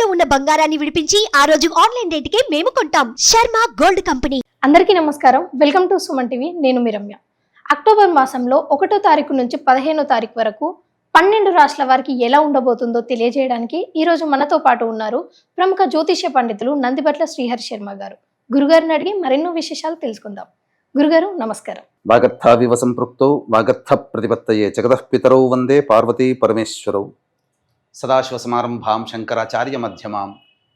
తాకట్టులో ఉన్న బంగారాన్ని విడిపించి ఆ రోజు ఆన్లైన్ రేటుకే మేము కొంటాం. Sharma gold company. అందరికీ నమస్కారం. Welcome to Suman TV. నేను మీ రమ్య. అక్టోబర్ మాసంలో 1వ తారీఖు నుంచి 15వ తారీఖు వరకు 12 రాష్ట్రాల వారికి ఎలా ఉండబోతుందో తెలియజేయడానికి ఈ రోజు మనతో పాటు ఉన్నారు ప్రముఖ జ్యోతిష్య పండితులు నందిబట్ల శ్రీహరి శర్మ గారు. గురుగారిని అడిగి మరెన్నో విశేషాలు తెలుసుకుందాం. గురుగారు నమస్కారం. వాగర్థావివ సంపృక్తౌ వాగర్థ ప్రతిపత్తయే జగతః పితరౌ వందే పార్వతీ పరమేశ్వరౌ. సదాశివసమారంభాం శంకరాచార్య మధ్యమాం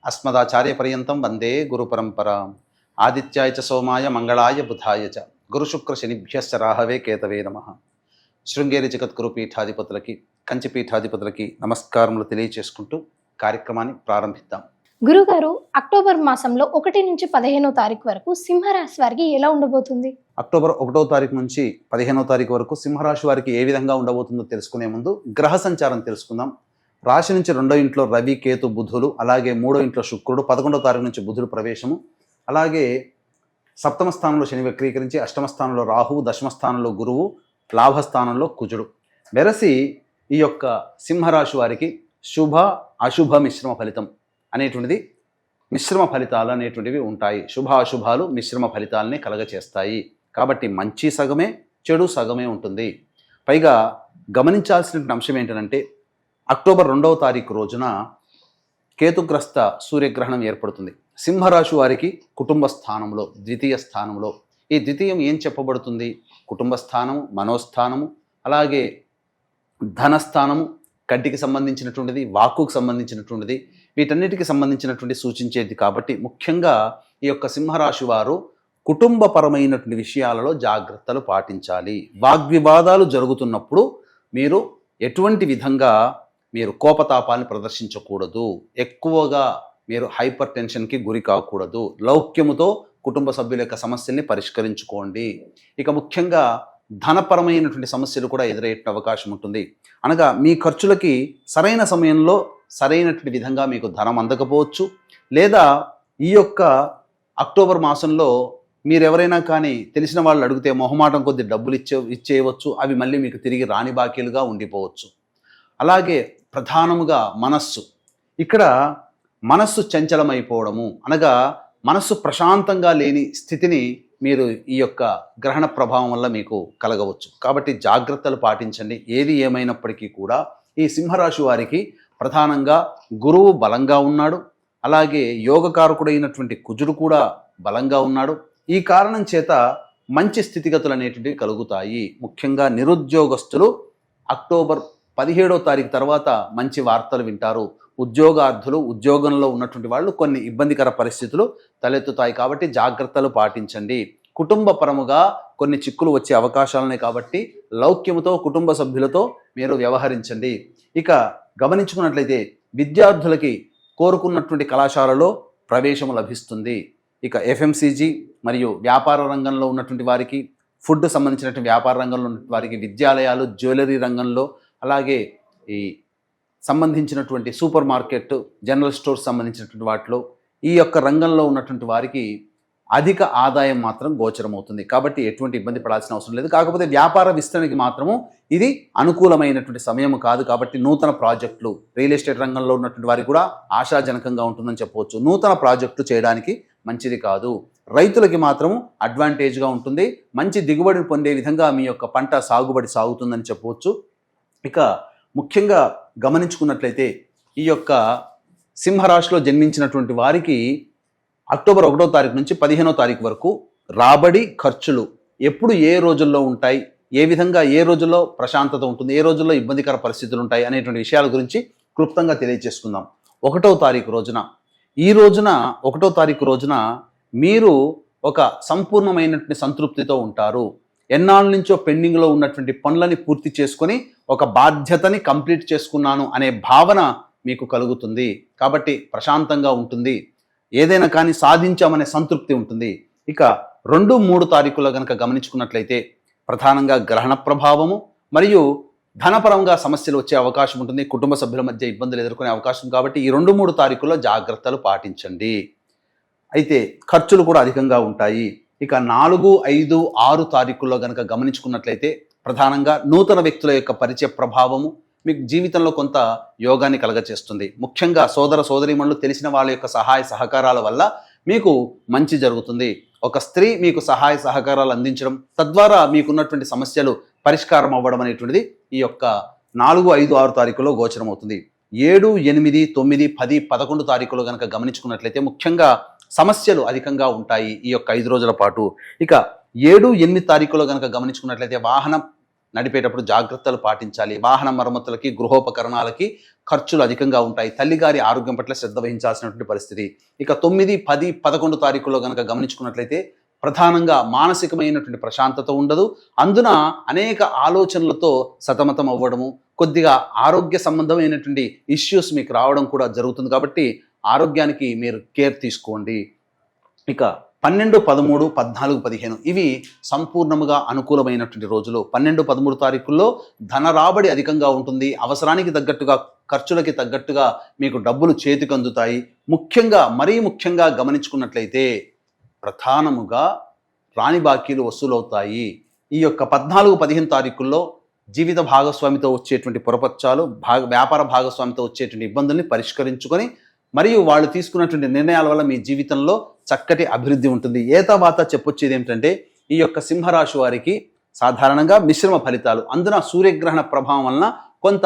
అస్మదాచార్య పర్యంతం వందే గురు పరంపరాం. ఆదిత్యాయ చ సోమాయ మంగళాయ బుధాయ చ గురుశుక్ర శనిభ్యశ్చ రాహవే కేతవే నమః. శృంగేరి జగద్గురు పీఠాధిపతులకి కంచి పీఠాధిపతులకి నమస్కారములు తెలియచేసుకుంటూ కార్యక్రమాన్ని ప్రారంభిద్దాం. గురుగారు, అక్టోబర్ మాసంలో 1 నుంచి 15వ తారీఖు వరకు సింహరాశి వారికి ఎలా ఉండబోతుంది? అక్టోబర్ 1వ తారీఖు నుంచి 15వ తారీఖు వరకు సింహరాశి వారికి ఏ విధంగా ఉండబోతుందో తెలుసుకునే ముందు గ్రహ సంచారం తెలుసుకుందాం. రాశి నుంచి 2వ ఇంట్లో రవి, కేతు, బుధులు, అలాగే 3వ ఇంట్లో శుక్రుడు, 11వ తారీఖు నుంచి బుధుడు ప్రవేశము, అలాగే సప్తమ స్థానంలో శని వక్రీకరించి, అష్టమ స్థానంలో రాహువు, దశమ స్థానంలో గురువు, లాభస్థానంలో కుజుడు. వెరసి ఈ యొక్క సింహరాశి వారికి శుభ అశుభ మిశ్రమ ఫలితం అనేటువంటిది, మిశ్రమ ఫలితాలు అనేటువంటివి ఉంటాయి. శుభ అశుభాలు మిశ్రమ ఫలితాలని కలగచేస్తాయి. కాబట్టి మంచి సగమే, చెడు సగమే ఉంటుంది. పైగా గమనించాల్సిన అంశం ఏంటంటే అక్టోబర్ 2వ తారీఖు రోజున కేతుగ్రస్త సూర్యగ్రహణం ఏర్పడుతుంది. సింహరాశి వారికి కుటుంబ స్థానంలో, ద్వితీయ స్థానంలో. ఈ ద్వితీయం ఏం చెప్పబడుతుంది? కుటుంబ స్థానము, మనోస్థానము, అలాగే ధనస్థానము, కంటికి సంబంధించినటువంటిది, వాక్కుకు సంబంధించినటువంటిది, వీటన్నిటికి సంబంధించినటువంటి సూచించేది. కాబట్టి ముఖ్యంగా ఈ యొక్క సింహరాశి వారు కుటుంబపరమైనటువంటి విషయాలలో జాగ్రత్తలు పాటించాలి. వాగ్వివాదాలు జరుగుతున్నప్పుడు మీరు ఎటువంటి విధంగా మీరు కోపతాపాన్ని ప్రదర్శించకూడదు. ఎక్కువగా మీరు హైపర్ టెన్షన్కి గురి కాకూడదు. లౌక్యముతో కుటుంబ సభ్యుల యొక్క సమస్యల్ని పరిష్కరించుకోండి. ఇక ముఖ్యంగా ధనపరమైనటువంటి సమస్యలు కూడా ఎదురయ్యే అవకాశం ఉంటుంది. అనగా మీ ఖర్చులకి సరైన సమయంలో సరైనటువంటి విధంగా మీకు ధనం అందకపోవచ్చు. లేదా ఈ యొక్క అక్టోబర్ మాసంలో మీరెవరైనా కానీ తెలిసిన వాళ్ళు అడిగితే మొహమాటం కొద్ది డబ్బులు ఇచ్చేయవచ్చు. అవి మళ్ళీ మీకు తిరిగి రాని బాకీలుగా ఉండిపోవచ్చు. అలాగే ప్రధానముగా మనస్సు, ఇక్కడ మనస్సు చంచలమైపోవడము, అనగా మనస్సు ప్రశాంతంగా లేని స్థితిని మీరు ఈ యొక్క గ్రహణ ప్రభావం వల్ల మీకు కలగవచ్చు. కాబట్టి జాగ్రత్తలు పాటించండి. ఏది ఏమైనప్పటికీ కూడా ఈ సింహరాశి వారికి ప్రధానంగా గురువు బలంగా ఉన్నాడు. అలాగే యోగకారకుడైనటువంటి కుజుడు కూడా బలంగా ఉన్నాడు. ఈ కారణం చేత మంచి స్థితిగతులు అనేటువంటివి కలుగుతాయి. ముఖ్యంగా నిరుద్యోగస్తులు అక్టోబర్ 17వ తారీఖు తర్వాత మంచి వార్తలు వింటారు. ఉద్యోగార్థులు, ఉద్యోగంలో ఉన్నటువంటి వాళ్ళు కొన్ని ఇబ్బందికర పరిస్థితులు తలెత్తుతాయి. కాబట్టి జాగ్రత్తలు పాటించండి. కుటుంబ పరముగా కొన్ని చిక్కులు వచ్చే అవకాశాలున్నాయి. కాబట్టి లౌక్యముతో కుటుంబ సభ్యులతో మీరు వ్యవహరించండి. ఇక గమనించుకున్నట్లయితే విద్యార్థులకి కోరుకున్నటువంటి కళాశాలలో ప్రవేశము లభిస్తుంది. ఇక ఎఫ్ఎంసీజీ మరియు వ్యాపార రంగంలో ఉన్నటువంటి వారికి, ఫుడ్ సంబంధించినటువంటి వ్యాపార రంగంలో ఉన్నటువంటి వారికి, విద్యాలయాలు, జ్యువెలరీ రంగంలో, అలాగే ఈ సంబంధించినటువంటి సూపర్ మార్కెట్, జనరల్ స్టోర్స్ సంబంధించినటువంటి వాటిలో ఈ యొక్క రంగంలో ఉన్నటువంటి వారికి అధిక ఆదాయం మాత్రం గోచరమవుతుంది. కాబట్టి ఎటువంటి ఇబ్బంది పడాల్సిన అవసరం లేదు. కాకపోతే వ్యాపార విస్తరణకి మాత్రము ఇది అనుకూలమైనటువంటి సమయం కాదు. కాబట్టి నూతన ప్రాజెక్టులు, రియల్ ఎస్టేట్ రంగంలో ఉన్నటువంటి వారికి కూడా ఆశాజనకంగా ఉంటుందని చెప్పవచ్చు. నూతన ప్రాజెక్టులు చేయడానికి మంచిది కాదు. రైతులకి మాత్రము అడ్వాంటేజ్గా ఉంటుంది. మంచి దిగుబడిని పొందే విధంగా మీ యొక్క పంట సాగుబడి సాగుతుందని చెప్పవచ్చు. ఇక ముఖ్యంగా గమనించుకున్నట్లయితే ఈ యొక్క సింహరాశిలో జన్మించినటువంటి వారికి అక్టోబర్ 1వ తారీఖు నుంచి 15వ తారీఖు వరకు రాబడి, ఖర్చులు ఎప్పుడు ఏ రోజుల్లో ఉంటాయి, ఏ విధంగా ఏ రోజుల్లో ప్రశాంతత ఉంటుంది, ఏ రోజుల్లో ఇబ్బందికర పరిస్థితులు ఉంటాయి అనేటువంటి విషయాల గురించి క్లుప్తంగా తెలియజేసుకుందాం. 1వ తారీఖు రోజున, ఈ రోజున 1వ తారీఖు రోజున మీరు ఒక సంపూర్ణమైనటువంటి సంతృప్తితో ఉంటారు. ఎన్నాళ్ళ నుంచో పెండింగ్లో ఉన్నటువంటి పనులని పూర్తి చేసుకొని ఒక బాధ్యతని కంప్లీట్ చేసుకున్నాను అనే భావన మీకు కలుగుతుంది. కాబట్టి ప్రశాంతంగా ఉంటుంది. ఏదైనా కానీ సాధించామనే సంతృప్తి ఉంటుంది. ఇక 2, 3 తారీఖుల్లో కనుక గమనించుకున్నట్లయితే ప్రధానంగా గ్రహణ ప్రభావము మరియు ధనపరంగా సమస్యలు వచ్చే అవకాశం ఉంటుంది. కుటుంబ సభ్యుల మధ్య ఇబ్బందులు ఎదుర్కొనే అవకాశం. కాబట్టి ఈ 2, 3 తారీఖుల్లో జాగ్రత్తలు పాటించండి. అయితే ఖర్చులు కూడా అధికంగా ఉంటాయి. ఇక 4, 5, 6 తారీఖుల్లో కనుక గమనించుకున్నట్లయితే ప్రధానంగా నూతన వ్యక్తుల యొక్క పరిచయ ప్రభావము, మీకు జీవితంలో కొంత యోగాన్ని కలగచేస్తుంది. ముఖ్యంగా సోదర సోదరీమణులు తెలిసిన వాళ్ళ యొక్క సహాయ సహకారాల వల్ల మీకు మంచి జరుగుతుంది. ఒక స్త్రీ మీకు సహాయ సహకారాలు అందించడం, తద్వారా మీకున్నటువంటి సమస్యలు పరిష్కారం అవ్వడం అనేటువంటిది ఈ యొక్క 4, 5, 6 తారీఖులో గోచరం అవుతుంది. 7, 8, 9, 10, 11 తారీఖులో కనుక గమనించుకున్నట్లయితే ముఖ్యంగా సమస్యలు అధికంగా ఉంటాయి ఈ యొక్క 5 రోజుల పాటు. ఇక 7, 8 తారీఖులో కనుక గమనించుకున్నట్లయితే వాహనం నడిపేటప్పుడు జాగ్రత్తలు పాటించాలి. వాహన మరమ్మతులకి, గృహోపకరణాలకి ఖర్చులు అధికంగా ఉంటాయి. తల్లిగారి ఆరోగ్యం పట్ల శ్రద్ధ వహించాల్సినటువంటి పరిస్థితి. ఇక 9, 10, 11 తారీఖులో కనుక గమనించుకున్నట్లయితే ప్రధానంగా మానసికమైనటువంటి ప్రశాంతత ఉండదు. అందున అనేక ఆలోచనలతో సతమతం అవ్వడము, కొద్దిగా ఆరోగ్య సంబంధమైనటువంటి ఇష్యూస్ మీకు రావడం కూడా జరుగుతుంది. కాబట్టి ఆరోగ్యానికి మీరు కేర్ తీసుకోండి. ఇక 12, 13, 14, 15 ఇవి సంపూర్ణముగా అనుకూలమైనటువంటి రోజులు. 12, 13 తారీఖుల్లో ధన రాబడి అధికంగా ఉంటుంది. అవసరానికి తగ్గట్టుగా, ఖర్చులకి తగ్గట్టుగా మీకు డబ్బులు చేతికి అందుతాయి. మరీ ముఖ్యంగా గమనించుకున్నట్లయితే ప్రధానముగా రాని బాకీలు వసూలవుతాయి. ఈ యొక్క 14, 15 తారీఖుల్లో జీవిత భాగస్వామితో వచ్చేటువంటి పొరపచ్చాలు, వ్యాపార భాగస్వామితో వచ్చేటువంటి ఇబ్బందుల్ని పరిష్కరించుకొని మరియు వాళ్ళు తీసుకున్నటువంటి నిర్ణయాల వల్ల మీ జీవితంలో చక్కటి అభివృద్ధి ఉంటుంది. ఏతావాత చెప్పొచ్చేది ఏమిటంటే ఈ యొక్క సింహరాశి వారికి సాధారణంగా మిశ్రమ ఫలితాలు. అందున సూర్యగ్రహణ ప్రభావం వలన కొంత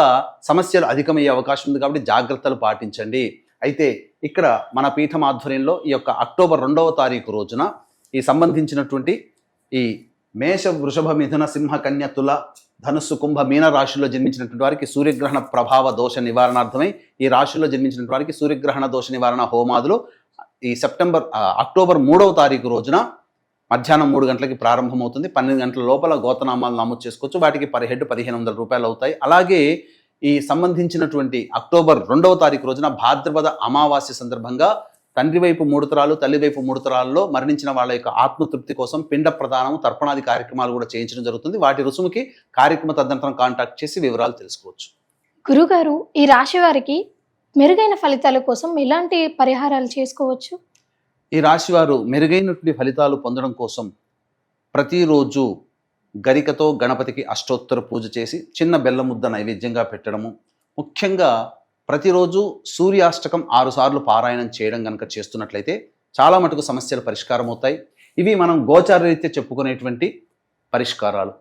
సమస్యలు అధికమయ్యే అవకాశం ఉంది. కాబట్టి జాగ్రత్తలు పాటించండి. అయితే ఇక్కడ మన పీఠం ఆధ్వర్యంలో ఈ యొక్క అక్టోబర్ 2వ తారీఖు రోజున ఈ సంబంధించినటువంటి ఈ మేష, వృషభ, మిథున, సింహ, కన్య, తుల, ధనుస్సు, కుంభ, మీన రాశుల్లో జన్మించినటువంటి వారికి సూర్యగ్రహణ ప్రభావ దోష నివారణార్థమై ఈ రాశుల్లో జన్మించినటువంటి వారికి సూర్యగ్రహణ దోష నివారణ హోమాదులు ఈ అక్టోబర్ 3వ తారీఖు రోజున మధ్యాహ్నం 3 గంటలకి ప్రారంభమవుతుంది. 12 గంటల లోపల గోతనామాలు నమోదు చేసుకోవచ్చు. వాటికి పర్ హెడ్ 1500 రూపాయలు అవుతాయి. అలాగే ఈ సంబంధించినటువంటి అక్టోబర్ 2వ తారీఖు రోజున భాద్రపద అమావాస్య సందర్భంగా తండ్రి వైపు 3 తరాలు, తల్లి వైపు 3 తరాల్లో మరణించిన వాళ్ళ యొక్క ఆత్మతృప్తి కోసం పిండ ప్రదానం, తర్పణాది కార్యక్రమాలు కూడా చేయించడం జరుగుతుంది. వాటి రుసుముకి కార్యక్రమ తదనంతరం కాంటాక్ట్ చేసి వివరాలు తెలుసుకోవచ్చు. గురుగారు, ఈ రాశి వారికి మెరుగైన ఫలితాల కోసం ఎలాంటి పరిహారాలు చేసుకోవచ్చు? ఈ రాశి వారు మెరుగైనటువంటి ఫలితాలు పొందడం కోసం ప్రతిరోజు గరికతో గణపతికి అష్టోత్తర పూజ చేసి చిన్న బెల్లం ముద్ద నైవేద్యంగా పెట్టడము, ముఖ్యంగా ప్రతిరోజు సూర్యాష్టకం 6 సార్లు పారాయణం చేయడం కనుక చేస్తున్నట్లయితే చాలా మటుకు సమస్యలు పరిష్కారం అవుతాయి. ఇవి మనం గోచారరీత్యా చెప్పుకునేటువంటి పరిష్కారాలు,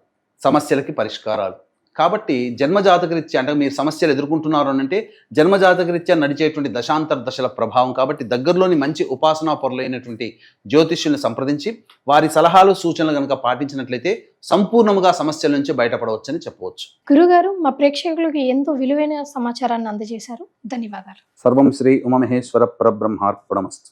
సమస్యలకి పరిష్కారాలు. కాబట్టి జన్మజాతకరీత్యా అంటే మీరు సమస్యలు ఎదుర్కొంటున్నారు అంటే జన్మజాతకరీత్యా నడిచేటువంటి దశాంతర దశల ప్రభావం. కాబట్టి దగ్గరలోని మంచి ఉపాసనా పరులైనటువంటి జ్యోతిష్యుల్ని సంప్రదించి వారి సలహాలు, సూచనలు కనుక పాటించినట్లయితే సంపూర్ణంగా సమస్యల నుంచి బయటపడవచ్చని చెప్పవచ్చు. గురుగారు, మా ప్రేక్షకులకు ఎంతో విలువైన సమాచారాన్ని అందజేశారు. ధన్యవాదాలు. సర్వం శ్రీ ఉమామహేశ్వర పరబ్రహ్మార్పణమస్తు.